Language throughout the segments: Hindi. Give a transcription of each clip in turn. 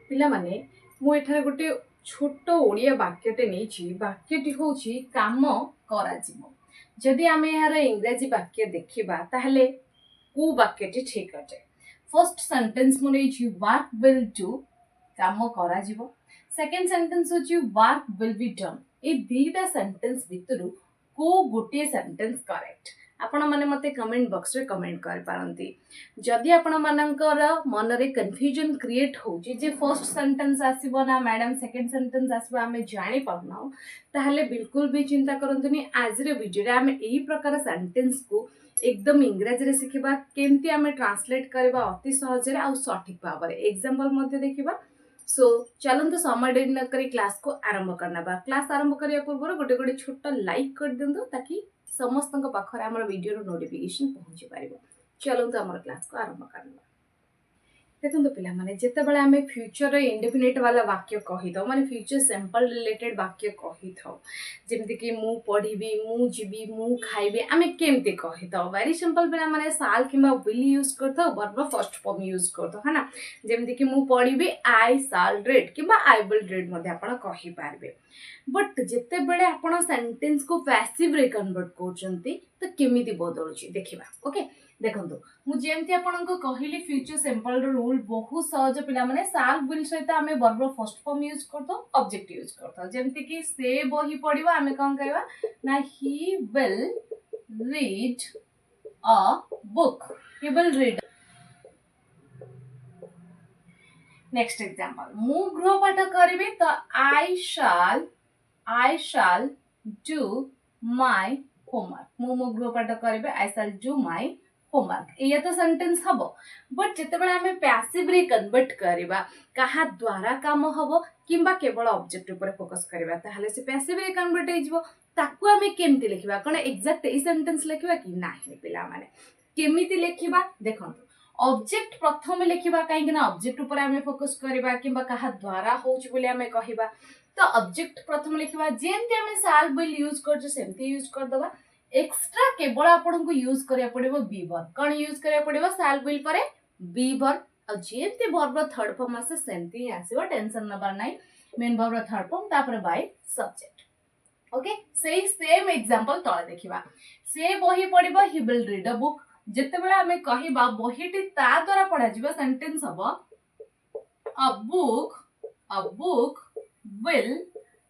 पिला माने मु एठारे गोटे छोट ओडिया वाक्यटे नहीं वाक्यटी हूँ काम कराजिवो। जदि आमे यार इंग्राजी वाक्य देखिबा ताहले को वाक्यटी ठीक अटे। फर्स्ट सेंटेंस मु नहीं वर्क विल डू काम कराजिवो। सेकंड सेंटेंस होची वर्क विल बी डन। ए दीटा सेंटेंस भितरु को गोटे सेंटेंस करेक्ट आपण माने मते कमेंट बॉक्स रे कमेंट कर पारंती। जदि आपण मानकर मन रे कंफ्यूजन क्रिएट होची जे फर्स्ट सेंटेंस आसीबो ना मैडम सेकंड सेंटेंस आसीबो आमे जानि पाउना ताहले बिल्कुल भी चिंता करंतुनी। आज रे वीडियो रे आमे एही प्रकार सेंटेंस को एकदम इंग्रजी रे सिखिबा केमती आमे ट्रांसलेट करबा अति सहज रे आ सटीक भाव रे एग्जांपल मध्ये देखिबा। सो चलंतु समय डेरी न करी क्लास को आरंभ करना बा। क्लास आरंभ करिया पूर्व गोटे गोटे छोट लाइक कर दिंतु ताकि समस्त पाखरे आम वीडियो नोटिफिकेशन पहुंची पार। चलते आम क्लास को आरंभ करना। देखो पिला माने जितेबाला आम फ्यूचर इंडेफिनिट वाला वाक्य कही था माने फ्यूचर सिंपल रिलेटेड वाक्य कही था जमती कि मु पढ़ी मु जीवी मु खाइबी आम केमती कही था वेरी सिंपल पिला माने साल किंबा विल यूज करता वर्ब फर्स्ट फॉर्म यूज करता है ना। जमती कि मु पढ़ी आई साल रीड किंबा आई विल रीड मध्ये आपण कहि पारबे। बट जिते बेले आपण सेंटेंस को पैसिव रे कन्वर्ट करचंती तो केमिति बदलुची देखिबा। ओके देखंतु मु जेमती आपनको कहिली फ्यूचर सिंपल रूल बहुत सहज पिला माने साल विल सहित आमे वर्ब फर्स्ट फॉर्म यूज करतो ऑब्जेक्ट यूज करतो। जेमती कि से बही पढिबा आमे कोन कहबा ना ही will read a book. He will read. Next example मु गृहपाठ करिबे तो आई शैल डू माय होमवर्क। मु गृहपाठ करिबे आई शैल डू माय होमवर्क। ये तो सेंटेंस हबो। बट जेतेबेले आमे पैसिव रे कन्वर्ट करबा कहा द्वारा काम हबो किंबा केवल ऑब्जेक्ट ऊपर फोकस करबा ताहले से पैसिव रे कन्वर्ट हे जिवो। ताकू आमे केमति लिखिबा कोन एग्जैक्ट ए सेंटेंस लिखिबा कि नाही पिला माने केमिति लिखिबा देखंतु ऑब्जेक्ट प्रथम लिखिबा काहे ना ऑब्जेक्ट ऊपर आमे फोकस करबा किंबा कहा द्वारा होउछ बोली आमे कहिबा तो ऑब्जेक्ट प्रथम लिखिबा जेमति आमे शाल विल यूज करछ सेमति यूज कर दबा। एक्स्ट्रा केवल आपन को यूज करिया पड़िबो बी वर्ब। कोन यूज करिया पड़िबो शाल विल परे बी वर्ब और जेमति वर्ब थर्ड फॉर्म आसे सेमति ही आसीबो टेंशन नबर नाही। मेन वर्ब थर्ड फॉर्म तापर बाय सब्जेक्ट। ओके सेही सेम एग्जांपल तळे देखिबा। से बही पड़िबो he will read a book. जते बेला हमें कहिबा बहीटी ता द्वारा पढ़ा जिवो सेंटेंस हबो a book will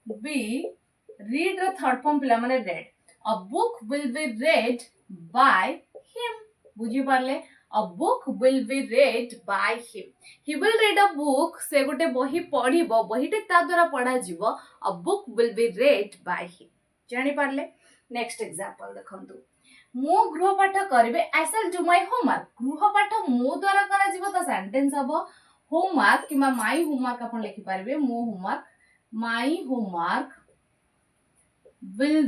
be read the third form पिला माने red. A book will be read by him। बुझी Parle a book will be read by him। he will read a book से गोटे बही पढ़िबो बहीटे ता द्वारा पढ़ा जिवो a book will be read by him। जानि पारले। नेक्स्ट एग्जांपल देखंतु मु गृहपाठ करिवे आई शैल डू माय होमवर्क। गृहपाठ मो द्वारा करा जिवो तो सेंटेंस हबो होमवर्क किमा माय होमवर्क आपण लिखि पारबे मो homework my homework will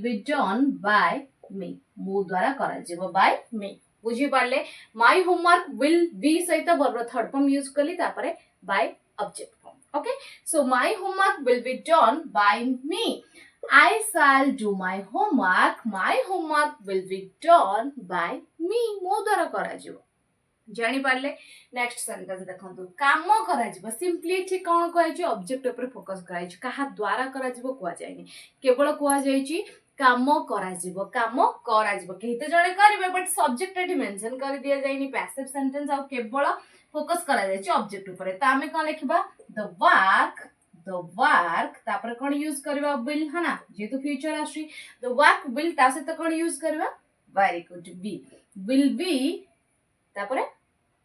be done by me। मो द्वारा करा जिवो by me। बुझी Parle my homework will be सहित वर्ब थर्ड फॉर्म यूज कली तापरे by object form. Okay so my homework will be done by me। I shall do my homework। my homework will be done by me। मो द्वारा करा जिवो जानि पारले। नेक्स्ट सेंटेंस देखंतु काम करा जिवो सिंपली एठी कोन कहै छै ऑब्जेक्ट ऊपर फोकस कराइ छै कहा द्वारा करा जिवो कुआ जायनी केवल कुआ जाय छै काम करा जिवो केहि तो जणे करबे बट सब्जेक्ट एठी मेंशन कर दिया जायनी पैसिव सेंटेंस आ केवल फोकस करा जाय छै ऑब्जेक्ट ऊपर। ता हमें कोन लिखबा द वर्क तापर कोन यूज करबा विल है ना जेतु फ्यूचर आसी द वर्क विल ता से तो कोन यूज करबा very good be will be तापर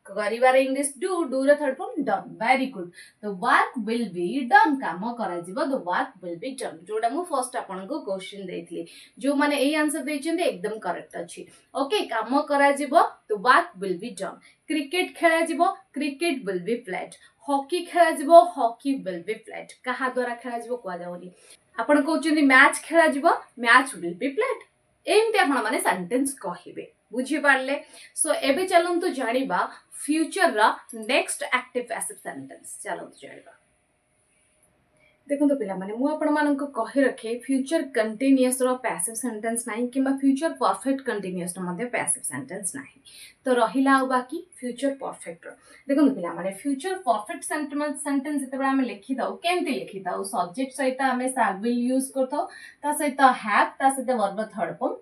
करिवार इंग्लिश डू रे third form done very good. The work will be done काम करा जिवो the work will be done जोडा मु फर्स्ट आपन को क्वेश्चन देथली जो माने ए आंसर देचंदे एकदम करेक्ट अछि। ओके काम करा जिवो the work will be done. Cricket खेला जिवो cricket will be played. Hockey खेला जिवो हॉकी विल बी प्लेड कहा द्वारा खेला जिवो कुआ जाउनी आपन कहउचंदी मैच खेला जिवो मैच विल बी प्लेड। एमते आपन माने सेंटेंस कहिबे बुझी पारले। सो एबे चलंतु जानिबा फ्यूचर रा नेक्स्ट एक्टिव पैसिव सेंटेंस चलंतु जानिबा। देखो पिला माने मु आपण मानको कहि रखे फ्यूचर कंटीन्यूअस रो पैसिव सेंटेंस नाही किंबा फ्यूचर परफेक्ट कंटीन्यूअस रो मध्ये पैसिव सेंटेंस नाही तो रहिला आ बाकी फ्यूचर परफेक्ट रो देखो पिला माने फ्यूचर परफेक्ट सेंटेंस जते हम लिखि दउ केमती लिखि दउ सब्जेक्ट सहित हम शैल विल यूज करथौ ता सहित हैव ता सहित वर्ब थर्ड फॉर्म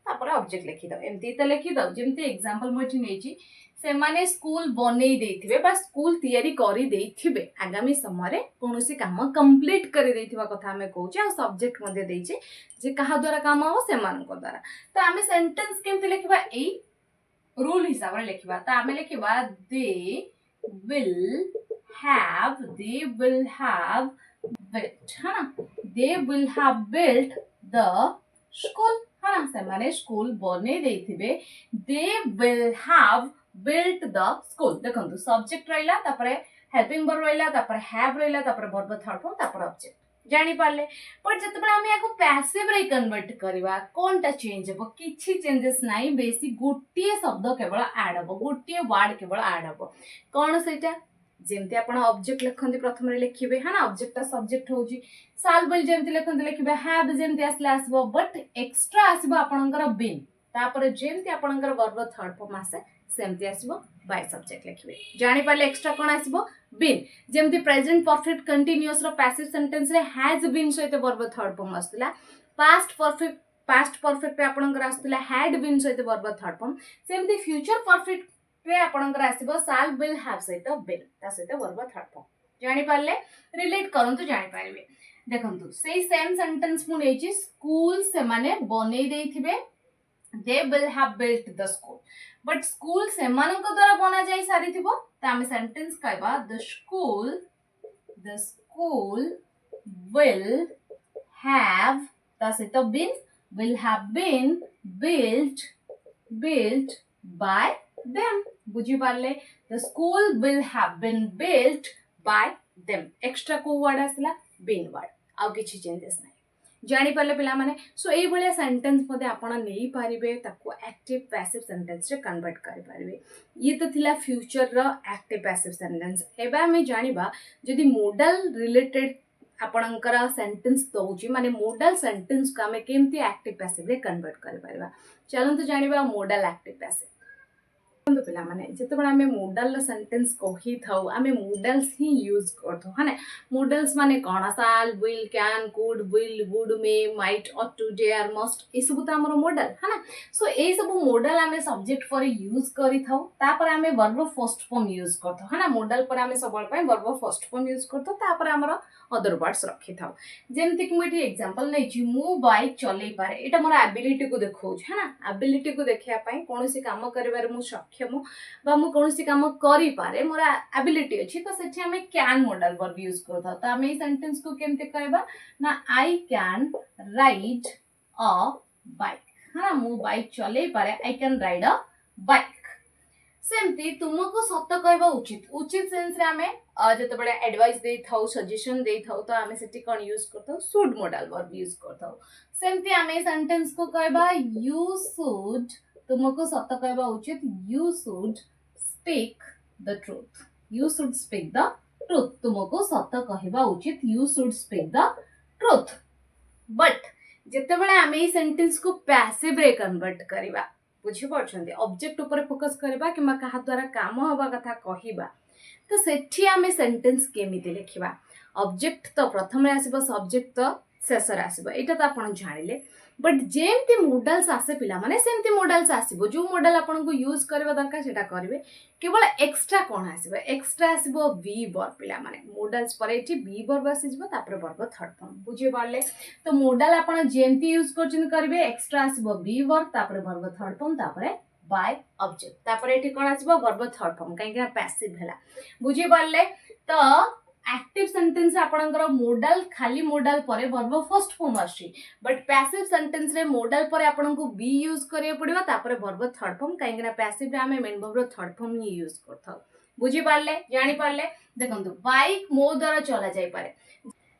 तापर ऑब्जेक्ट लिखि दउ एमती त लिखि दउ जेमती एग्जांपल मोठी नेची से माने स्कूल बनै देथिबे बा स्कूल तैयारी करी देथिबे आगामी समय रे कोनोसी काम कंप्लीट करी देथिबा कथा हमें कहूचे आ सब्जेक्ट मध्ये देइचे जे कहा द्वारा काम हो से मान को द्वारा तो हमें सेंटेंस केमते लिखबा ए रूल हिसाब रे लिखबा तो हमें लिखबा दे विल हैव built है ना they will have built the school है ना से माने स्कूल बनै देथिबे they will have built the school देखंतु सब्जेक्ट रहिला तापरे हेल्पिंग वर्ब रहिला तापरे हैव रहिला तापरे वर्ब थर्ड फॉर्म तापरे ऑब्जेक्ट जानि पारले पर जतबे हम याको पैसिव रे कन्वर्ट करबा कोनटा चेंज हो किछि चेंजेस नाही बेसी गोटिए शब्द केवल ऐड हो गोटिए वर्ड केवल ऐड हो कोन सेटा जेमते आपण ऑब्जेक्ट लिखंती प्रथम रे लिखिबे हां ऑब्जेक्ट सब्जेक्ट होजी साल बिल जेमते लिखंती लिखिबे हैव जेमते आसला आसबो बट एक्स्ट्रा आसबो आपणकर बीन तापरे जेमते आपणकर वर्ब थर्ड फॉर्म आसे सेमती आसबो बाय सब्जेक्ट लिखिबे जानि पाले एक्स्ट्रा कोन आसबो बीन जेमती प्रेजेंट परफेक्ट कंटीन्यूअस रो पैसिव सेंटेंस रे हैज बीन सहित वर्ब थर्ड फॉर्म आस्तला पास्ट परफेक्ट रे आपणकर आस्तला हैड बीन सहित वर्ब थर्ड फॉर्म सेमती फ्यूचर परफेक्ट रे आपणकर आसबो शाल विल हैव सहित बीन ता सहित वर्ब थर्ड फॉर्म जानि पाले रिलेट करंतु जानि पारिबे देखंतु सेही सेम सेंटेंस मु नेची स्कूल से माने बनै देथिबे they will have built the school but school से मानक द्वारा बना जाई सारी थिबो त हम सेंटेंस कहबा the school will have ता से तो will have been built by them बुझी Parle the school will have been built by them extra को वर्ड आसला been वर्ड आ किछि चेंजेस नाही जानि पाले पिला माने सो एई भलिया सेंटेंस मध्ये आपण नेई पारिबे ताको एक्टिव पैसिव सेंटेंस रे कन्वर्ट करि पारिबे ये तो थिला फ्यूचर रो एक्टिव पैसिव सेंटेंस एबा हमें जानिबा जदि मॉडल रिलेटेड आपणकर सेंटेंस दउची माने मॉडल सेंटेंस को हमें केमती एक्टिव पैसिव रे कन्वर्ट करि पारिबा चलंतु जानिबा मॉडल एक्टिव पैसिव पिला माने जेतेबेला हमें मॉडल सेंटेंस कहि थाउ हमें मॉडल्स ही यूज करथो हने मॉडल्स माने कोन shall will can could will would may might ought to dare must ए सब त हमर मॉडल हना सो ए सब मॉडल हमें सब्जेक्ट पर यूज करि थाउ तापर हमें वर्ब फर्स्ट फॉर्म यूज करथो हना मॉडल पर हमें सबल पय वर्ब फर्स्ट फॉर्म यूज करथो तापर हमर अदर वर्ड्स रखि थाउ जेमति कि मोठी एग्जांपल नै छि मु बाइक चलै पारे एटा मोर एबिलिटी को देखौ छ हना एबिलिटी को देखिया पय कोनोसी काम करिवार मु सक्षम बा मु कोनोसी काम करि पारे मोर एबिलिटी अछि तो सेठी हमें कैन मॉडल वर्ब यूज करथौ त हमें ई सेंटेंस को केमते कहबा ना आई कैन राइड अ बाइक हां मु बाइक चलै पारे आई कैन राइड अ बाइक सेमती तुमको सत्य कहबा उचित सेंस रे हमें जते बडे एडवाइस दे थाउ सजेशन दे थाउ तो हमें सेठी कोन यूज करथौ शुड मॉडल वर्ब यूज करथौ सेमती हमें सेंटेंस को कहबा यू शुड तुमको सत्य कहबा उचित you should speak the truth you should speak the truth तुमको सत्य कहबा उचित you should speak the truth but जते बडे हमें ई सेंटेंस को पैसिव रे कन्वर्ट करबा बुझी पड़छन्ती ऑब्जेक्ट ऊपर फोकस करबा किमा कहा द्वारा काम होबा कथा कहिबा तो सेठी हमें सेंटेंस केमिति लिखिबा ऑब्जेक्ट तो प्रथम रे आसीबो सब्जेक्ट तो शेष रे आसीबो एटा तो आपण जानिले बट जेमती मॉडल्स आसे पिला माने सेमती मॉडल्स आसीबो जो मॉडल आपण को यूज करबा दरकार सेटा करबे केवल एक्स्ट्रा कोन आसीबो एक्स्ट्रा आसीबो वी वर्ब पिला माने मॉडल्स पर एठी वी वर्ब आसीबो तापर वर्ब थर्ड फॉर्म बुझे पारले तो मॉडल आपण जेमती यूज करछन करबे एक्स्ट्रा आसीबो वी वर्ब तापर वर्ब थर्ड फॉर्म तापर बाय ऑब्जेक्ट तापर एठी कोन आसीबो वर्ब थर्ड फॉर्म काहे कि पैसिव हैला बुझे पारले तो एक्टिव सेंटेंस आपणकर मॉडल खाली मॉडल परे वर्ब फर्स्ट फॉर्म आछि बट पैसिव सेंटेंस रे मॉडल परे आपनको बी यूज करिया पड़िबा तापर वर्ब थर्ड फॉर्म काहे कि पैसिव रे हमें मेन वर्ब थर्ड फॉर्म ही यूज करथौ बुझी पारले जानि पारले देखंतु बाइक मो द्वारा चला जाय पारे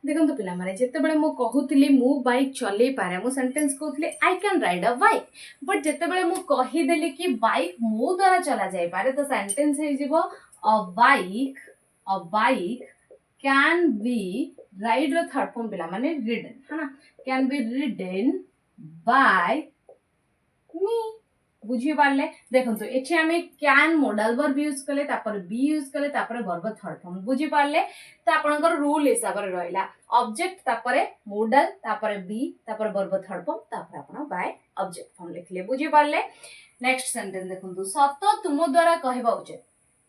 देखंतु पिला माने जते बेले मो कहूतली मु बाइक चले पारे मो सेंटेंस कहूतली I can ride a bike but जते बेले मु कहि देली कि बाइक मो द्वारा चला जाय पारे तो सेंटेंस हे जिवो a bike can be ride रो थर्ड फॉर्म पिला माने रिडन है ना can be ridden by me बुझी पारले देखंतु एठी आमे कैन मॉडल वर्ब यूज कले तापर बी यूज कले तापर वर्ब थर्ड फॉर्म बुझी पारले तो आपनकर रूल हिसाब रे रहला ऑब्जेक्ट तापर मॉडल तापर बी तापर वर्ब थर्ड फॉर्म तापर आपण बाय ऑब्जेक्ट फॉर्म लिखले बुझी पारले नेक्स्ट सेंटेंस देखंतु सत तुम द्वारा कहबा उचित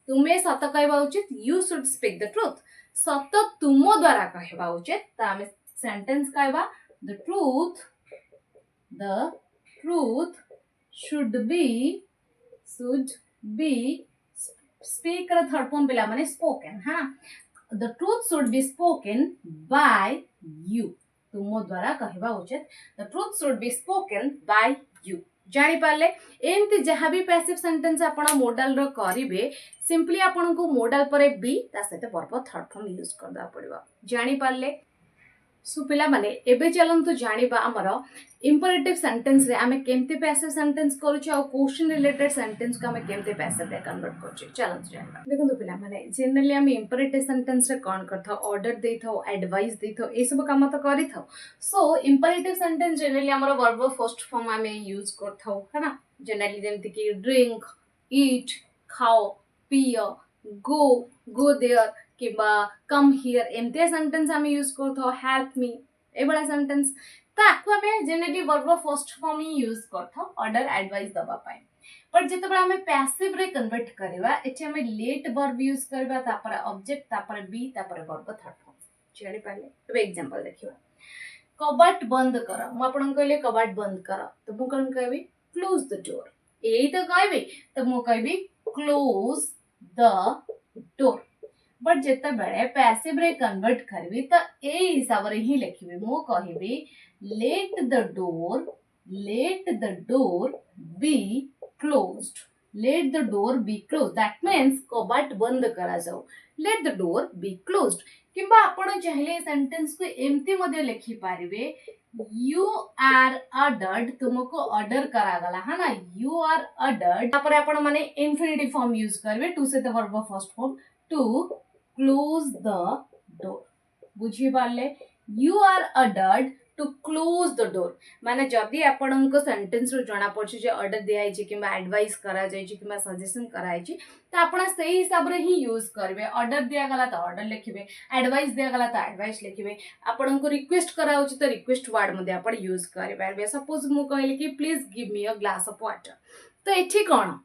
तुमे सत कहबा उचित you should speak the truth सत तुम द्वारा कहबा उचित त आमे सेंटेंस कहबा the truth should be speak ର third form पिला माने spoken हाँ the truth should be spoken by you तुम द्वारा कहबा उचित the truth should be spoken by you जानि पाले एमती जहां भी पैसिव सेंटेंस आपण मॉडल रो करिवे सिंपली आपण को मॉडल परे बी ता सहित वर्ब थर्ड फॉर्म यूज करदा पड़िबा जानि पाले सो पिला माने एबे चलंतु जानिबा हमर इंपरेटिव सेंटेंस रे आमे केमते पैसिव सेंटेंस करूछ आ क्वेश्चन रिलेटेड सेंटेंस को आमे केमते पैसिव रे कन्वर्ट करूछ चलंतु जानिबा देखंतु पिला माने जनरली आमे इंपरेटिव सेंटेंस रे कोन करथौ ऑर्डर देथौ एडवाइस देथौ ए सब काम त करिथौ सो इंपरेटिव सेंटेंस जनरली हमर वर्ब फर्स्ट फॉर्म आमे यूज करथौ है ना जनरली जेमति कि ड्रिंक ईट खाओ पियो गो देयर किबा कम हियर एमते सेंटेंस आमे यूज करथौ हेल्प मी ए बडा सेंटेंस ताकू आमे जनरली वर्ब फर्स्ट फॉर्म ही यूज करथौ ऑर्डर एडवाइस दबा पाए पर जेते बडा आमे पैसिव रे कन्वर्ट करबा एठी आमे लेट वर्ब यूज करबा तापर ऑब्जेक्ट तापर बी तापर वर्ब थर्ड फॉर्म छेड़ी पाले अब एग्जांपल देखिबा कबाट बंद कर म आपन कहले कबाट बंद कर तो मु कोन कहबी क्लोज द डोर एई तो कहबी तो मु कहबी क्लोज द डोर बट जेता बेले पैसिव रे कन्वर्ट करबी त ए हिसाब रे ही लिखबी मु कहबी let the door be closed let the door be closed that means कबाट बंद करा जाऊ let the door be closed किबा आपण चाहिले सेंटेंस को एमती मध्ये लिखि पारिबे you are ordered तुमको ऑर्डर करा गला है ना you are ordered तापर आपण माने इंफिनिटिव फॉर्म यूज करबे टू से the verb first form to close the door बुझी पाले you are ordered to close the door माने जदी आपन को सेंटेंस रो जाना पड़छ जे ऑर्डर दिया छै किबा एडवाइस करा जाय छै किबा सजेशन करा छै त आपण सही हिसाब रे ही यूज करबे ऑर्डर दिया गला त ऑर्डर लिखबे एडवाइस दिया गला त एडवाइस लिखबे आपन को रिक्वेस्ट करा होछि त रिक्वेस्ट वर्ड मध्ये आपण यूज करबे सपोज मु कहले कि please give me a glass of water तो एठी कोन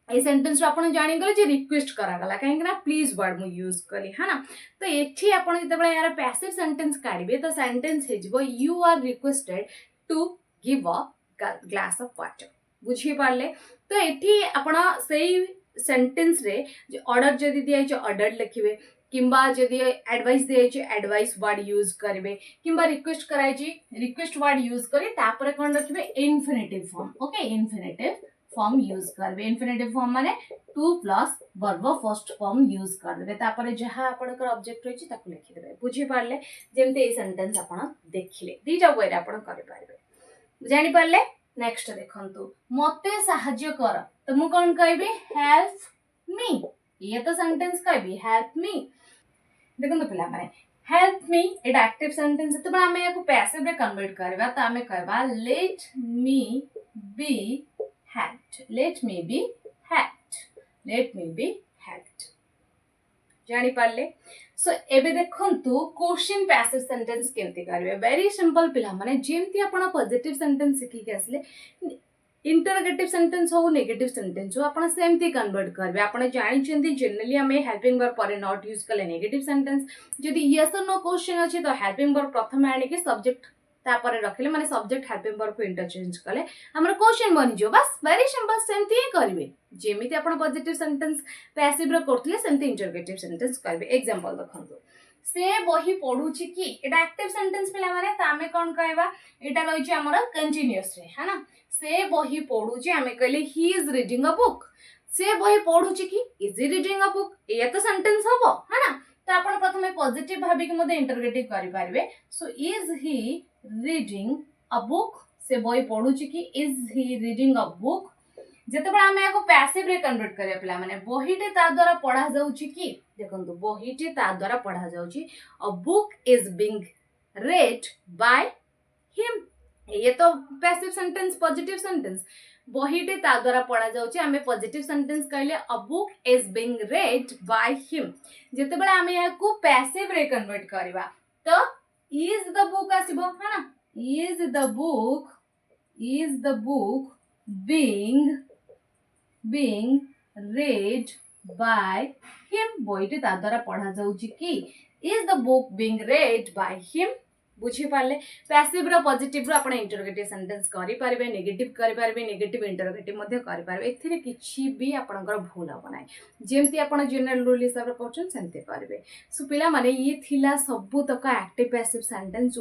ए सेंटेंस आपण जानि गले जे रिक्वेस्ट करा गला काहे ना प्लीज वर्ड मु यूज कली है ना तो एठी आपण जते बळे यार पैसिव सेंटेंस काढिबे तो सेंटेंस हे जिवो you are requested to give a glass of water बुझी पारले तो एठी आपण सेही सेंटेंस रे जे ऑर्डर जदी दिया छै ऑर्डर लिखिबे किंबा जदी एडवाइस दिया छै एडवाइस वर्ड यूज करबे किंबा रिक्वेस्ट कराय छै रिक्वेस्ट वर्ड यूज करी तापर कोन रखिबे infinitive form okay infinitive form use करबे इन्फिनिटिव फॉर्म माने to plus verb first form use करबे तापर जहा आपनकर ऑब्जेक्ट होछि ताकू लिखि देबे बुझी पारले जेमते ए सेंटेंस आपण देखिले दीटा वे रे आपण करि पारबे जानि पारले नेक्स्ट देखंतु मते सहाय्य कर तो मु कोन कहबे हेल्प मी ये तो सेंटेंस कहबी हेल्प मी देखंतु पिला माने हेल्प मी एटा एक्टिव सेंटेंस तो हमें याको पैसिव रे कन्वर्ट करबा त हमें कहबा let me be helped let me be helped जानि पारले सो एबे देखंतु क्वेश्चन पैसिव सेंटेंस केमते करबे वेरी सिंपल पिला माने जेमती आपण पॉजिटिव सेंटेंस सिखि के आसले इंटरोगेटिव सेंटेंस हो नेगेटिव सेंटेंस हो आपण सेमती कन्वर्ट करबे आपण जानि चंदी जनरली हमें हेल्पिंग वर्ब पर नॉट यूज करले नेगेटिव सेंटेंस जदी यस और नो क्वेश्चन अछि तो हेल्पिंग वर्ब प्रथम आने के सब्जेक्ट तापर रखले माने सब्जेक्ट हेल्पिंग वर्ब को इंटरचेंज कले हमर क्वेश्चन बनि जो बस वेरी सिंपल सेमती ही करबे जेमिति आपण पॉजिटिव सेंटेंस पैसिव रे करथले सेमती इंटरोगेटिव सेंटेंस करबे एग्जांपल देखंतु से बही पढुछि कि एटा एक्टिव सेंटेंस पिला माने तामे कोन कहबा एटा रहि छि हमर कंटीन्यूअस रे है ना से बही पढुछि हमें कहले he is reading a book से बही पढुछि कि is he reading a book ए तो सेंटेंस हबो है ना तो आपण प्रथमे पॉजिटिव भाबी के मते इंटरोगेटिव करि पारबे so is he reading a book से बही पढुछि कि is he reading a book जेतेबेले आमे याको पैसिव रे कन्वर्ट करिया पिला माने बहीटे ता द्वारा पढ़ा जाउची कि देखंतु बहीटे ता द्वारा पढ़ा जाउची a book is being read by him. ये तो पैसिव सेंटेंस पॉजिटिव सेंटेंस बहीटे ता द्वारा पढ़ा जाउची आमे पॉजिटिव सेंटेंस कहले a book is being read by him. जेतेबेले आमे याको पैसिव रे कन्वर्ट करबा तो इज द बुक आसीबो है ना is the book being read by him বইটি তা দ্বারা পড়া যাଉଛି कि is the book being read by him बुझी पाले पैसिव रो पॉजिटिव रो आपण इंटरोगेटिव सेंटेंस करि पारबे नेगेटिव इंटरोगेटिव मध्ये करि पारबे एथिरे किछि भी आपणकर भूल हो नाही जेमति आपण जनरल रूल हिसाब रे करछन सेंते करबे। सो पिला माने ये थिला सबु तक एक्टिव पैसिव सेंटेंस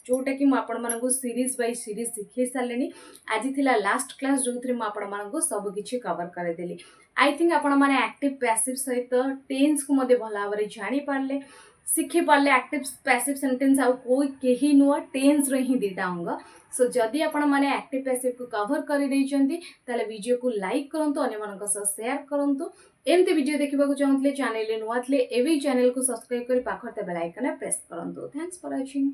जोटा कि आपको सीरीज बाय सीरीज शिखे सारे आज थिला लास्ट क्लास जो थी मुझे सब किसी कवर करदेली। आई थिंक आपण मैंने एक्टिव पैसिव सहित टेन्स को भल भाव जानी पारे शिखी पारे एक्टिव पैसिव सेंटेंस आउ कोई कहीं नुह टेन्स ही दीटा अंग। सो जदि आपण मैंने एक्टिव पैसिव को कवर कर वीडियो को लाइक करूँ अन्य शेयर करूँ एमती वीडियो देखा चाहते चैनल नुआ थे एवं चैनल को सब्सक्राइब कर पाखर बेल आइकन प्रेस करूँ। Thanks for watching.